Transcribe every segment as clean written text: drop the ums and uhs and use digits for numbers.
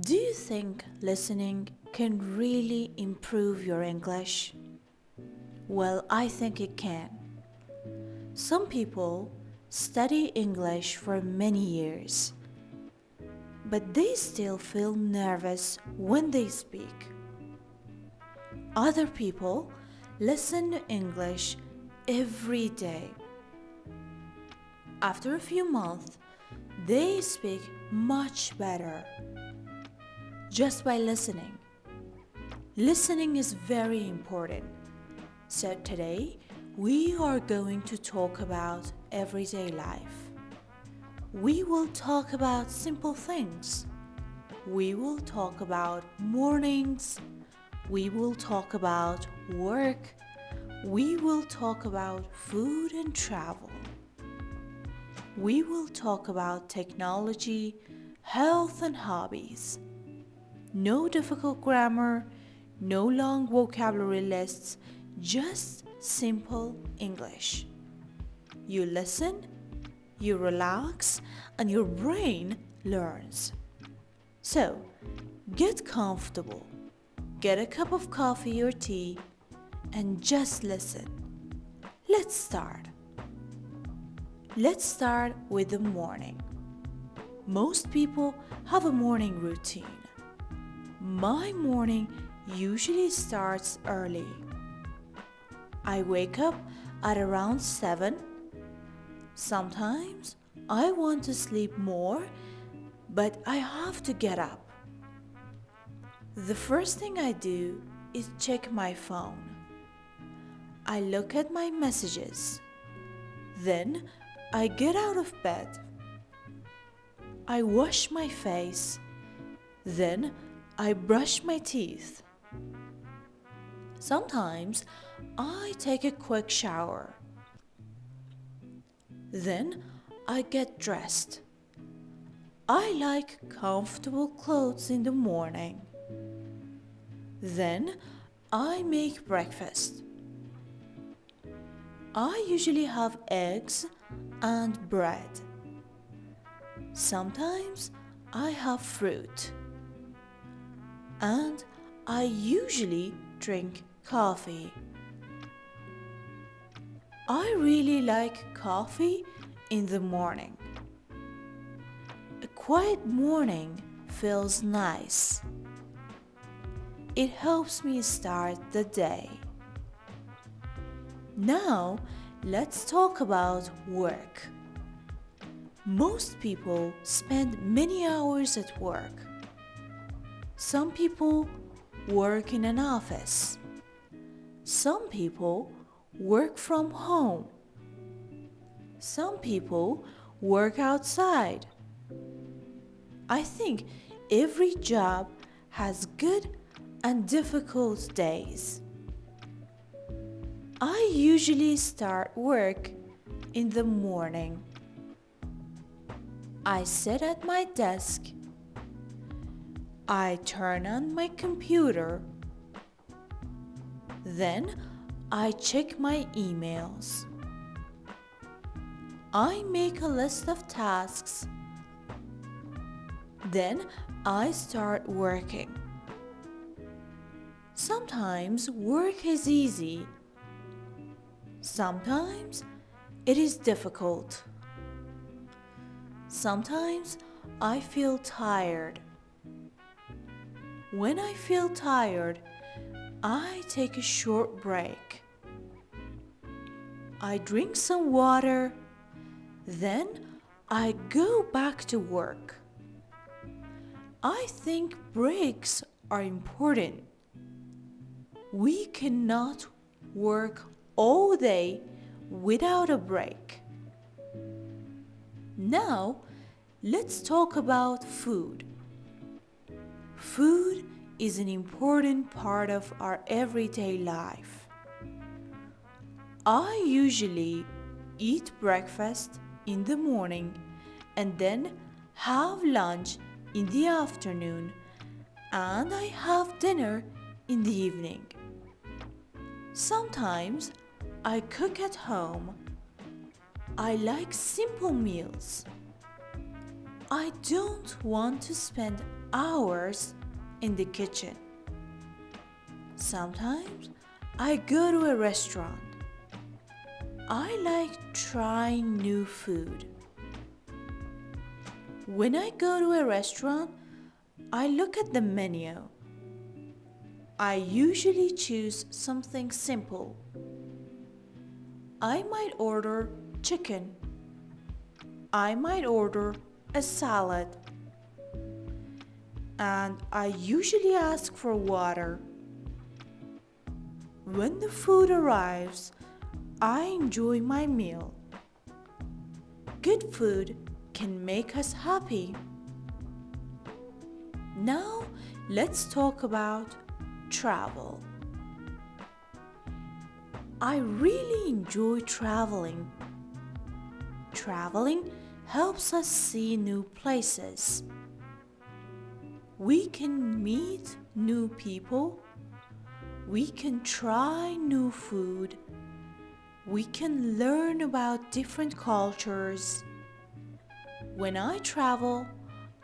Do you think listening can really improve your English? Well, I think it can. Some people study English for many years, but they still feel nervous when they speak. Other people listen to English every day. After a few months, they speak much better just by listening. Listening is very important. So today, we are going to talk about everyday life. We will talk about simple things. We will talk about mornings. We will talk about work. We will talk about food and travel. We will talk about technology, health and hobbies. No difficult grammar, no long vocabulary lists, just simple English. You listen, you relax, and your brain learns. So, get comfortable, get a cup of coffee or tea, and just listen. Let's start. Let's start with the morning. Most people have a morning routine. My morning usually starts early. I wake up at around 7. Sometimes I want to sleep more, but I have to get up. The first thing I do is check my phone. I look at my messages. Then I get out of bed. I wash my face. Then I brush my teeth. Sometimes I take a quick shower. Then I get dressed. I like comfortable clothes in the morning. Then I make breakfast. I usually have eggs and bread. Sometimes I have fruit. And I usually drink coffee. I really like coffee in the morning. A quiet morning feels nice. It helps me start the day. Now, let's talk about work. Most people spend many hours at work. Some people work in an office. Some people work from home. Some people work outside. I think every job has good and difficult days. I usually start work in the morning. I sit at my desk. I turn on my computer. Then I check my emails. I make a list of tasks. Then I start working. Sometimes work is easy. Sometimes it is difficult. Sometimes I feel tired. When I feel tired, I take a short break. I drink some water. Then I go back to work. I think breaks are important. We cannot work all day without a break. Now, let's talk about food. Food is an important part of our everyday life. I usually eat breakfast in the morning and then have lunch in the afternoon, and I have dinner in the evening. Sometimes I cook at home. I like simple meals. I don't want to spend hours in the kitchen. Sometimes I go to a restaurant. I like trying new food. When I go to a restaurant, I look at the menu. I usually choose something simple. I might order chicken. I might order a salad. And I usually ask for water. When the food arrives, I enjoy my meal. Good food can make us happy. Now, let's talk about travel. I really enjoy traveling. Traveling helps us see new places. We can meet new people. We can try new food. We can learn about different cultures. When I travel,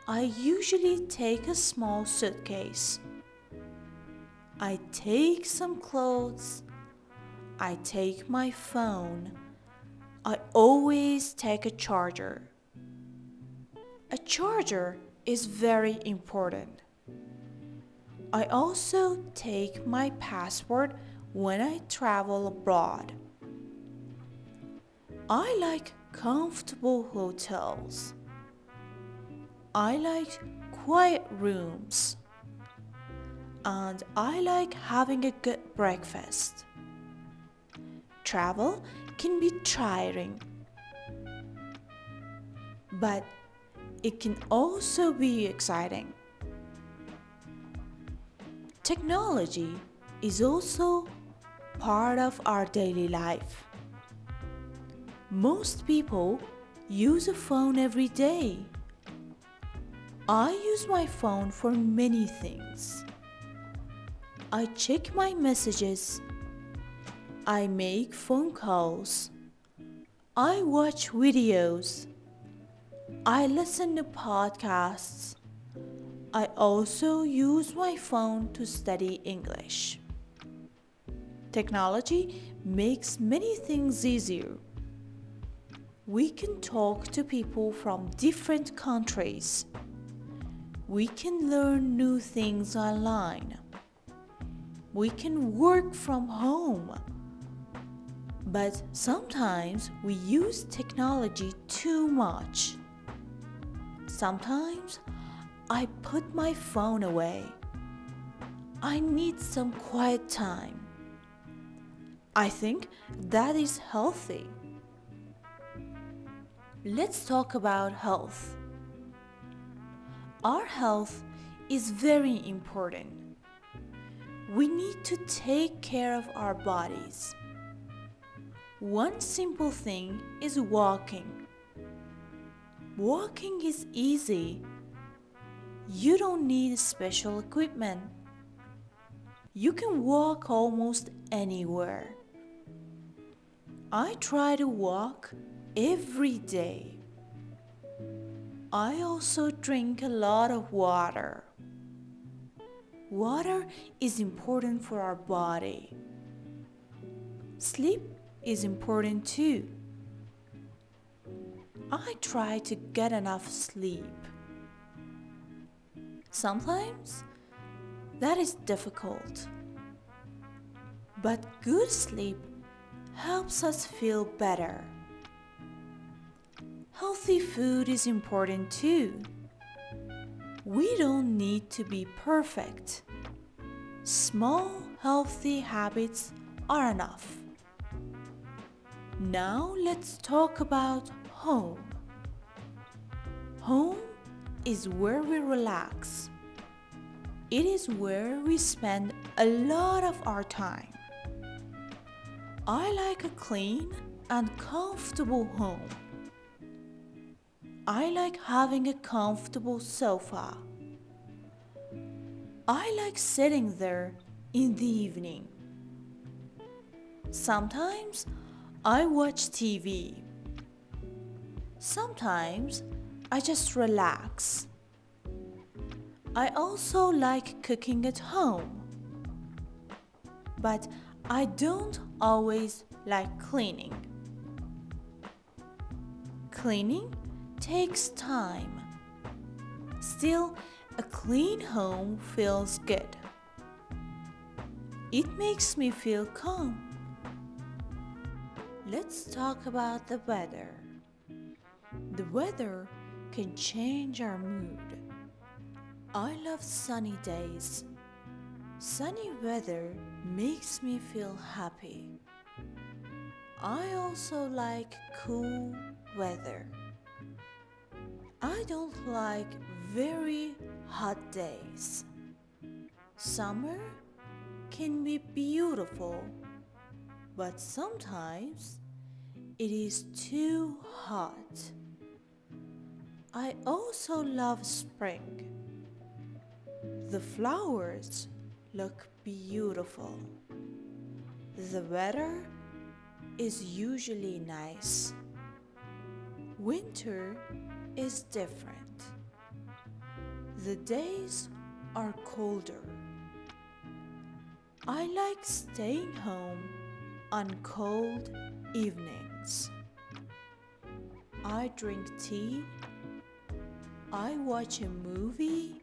I usually take a small suitcase. I take some clothes. I take my phone. I always take a charger. A charger is very important. I also take my passport when I travel abroad. I like comfortable hotels. I like quiet rooms. And I like having a good breakfast. Travel can be tiring, but it can also be exciting. Technology is also part of our daily life. Most people use a phone every day. I use my phone for many things. I check my messages. I make phone calls. I watch videos. I listen to podcasts. I also use my phone to study English. Technology makes many things easier. We can talk to people from different countries. We can learn new things online. We can work from home. But sometimes we use technology too much. Sometimes I put my phone away. I need some quiet time. I think that is healthy. Let's talk about health. Our health is very important. We need to take care of our bodies. One simple thing is walking. Walking is easy. You don't need special equipment. You can walk almost anywhere. I try to walk every day. I also drink a lot of water. Water is important for our body. Sleep is important too. I try to get enough sleep. Sometimes that is difficult. But good sleep helps us feel better. Healthy food is important too. We don't need to be perfect. Small, healthy habits are enough. Now let's talk about home. Home is where we relax. It is where we spend a lot of our time. I like a clean and comfortable home. I like having a comfortable sofa. I like sitting there in the evening. Sometimes I watch TV. Sometimes I just relax. I also like cooking at home. But I don't always like cleaning. Cleaning takes time. Still, a clean home feels good. It makes me feel calm. Let's talk about the weather. The weather can change our mood. I love sunny days. Sunny weather makes me feel happy. I also like cool weather. I don't like very hot days. Summer can be beautiful, but sometimes it is too hot. I also love spring. The flowers look beautiful. The weather is usually nice. Winter is different. The days are colder. I like staying home on cold evenings. I drink tea, I watch a movie,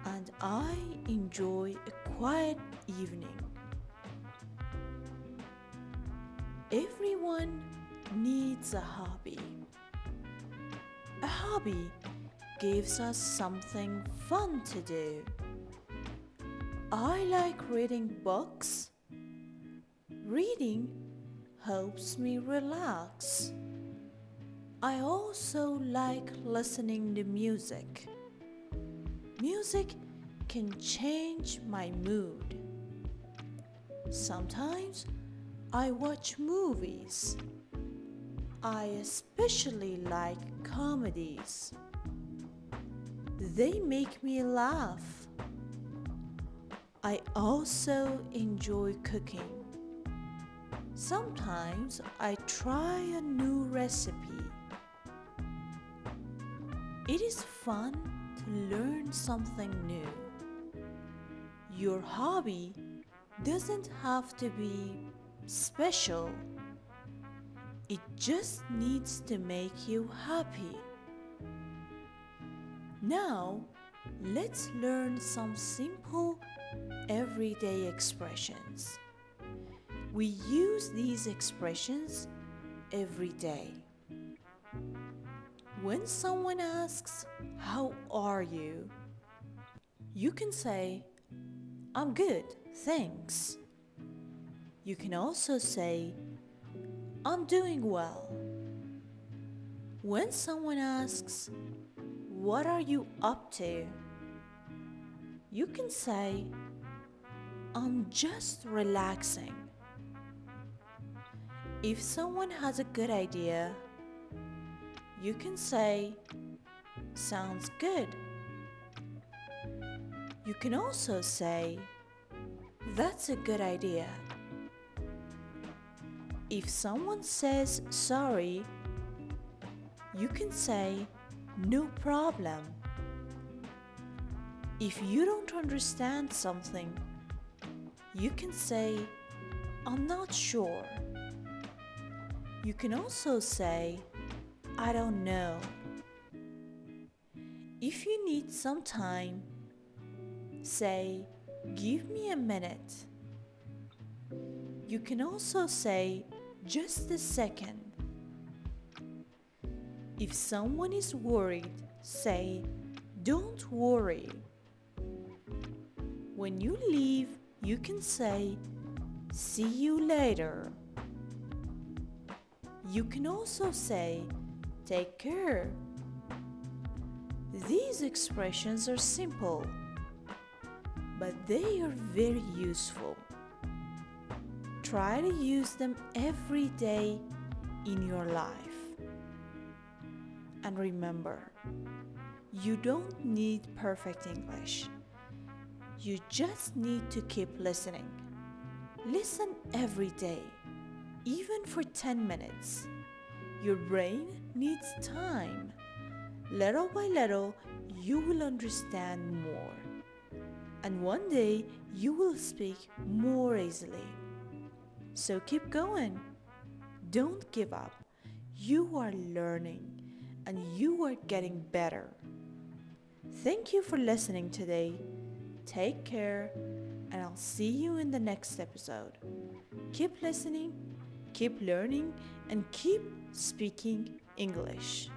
and I enjoy a quiet evening. Everyone needs a hobby. A hobby gives us something fun to do. I like reading books. Reading helps me relax. I also like listening to music. Music can change my mood. Sometimes I watch movies. I especially like comedies. They make me laugh. I also enjoy cooking. Sometimes I try a new recipe. It is fun to learn something new. Your hobby doesn't have to be special. It just needs to make you happy. Now, let's learn some simple everyday expressions. We use these expressions every day. When someone asks, "How are you?" you can say, "I'm good, thanks." You can also say, "I'm doing well." When someone asks, "What are you up to?" you can say, "I'm just relaxing." If someone has a good idea, you can say, "Sounds good." You can also say, "That's a good idea." If someone says sorry, you can say, "No problem." If you don't understand something, you can say, "I'm not sure." You can also say, "I don't know." If you need some time, say, "Give me a minute." You can also say, "Just a second." If someone is worried, say, "Don't worry." When you leave, you can say, "See you later." You can also say, "Take care." These expressions are simple, but they are very useful. Try to use them every day in your life. And remember, you don't need perfect English. You just need to keep listening. Listen every day, even for 10 minutes. Your brain needs time. Little by little, you will understand more. And one day, you will speak more easily. So keep going. Don't give up. You are learning and you are getting better. Thank you for listening today. Take care, and I'll see you in the next episode. Keep listening, keep learning, and keep speaking English.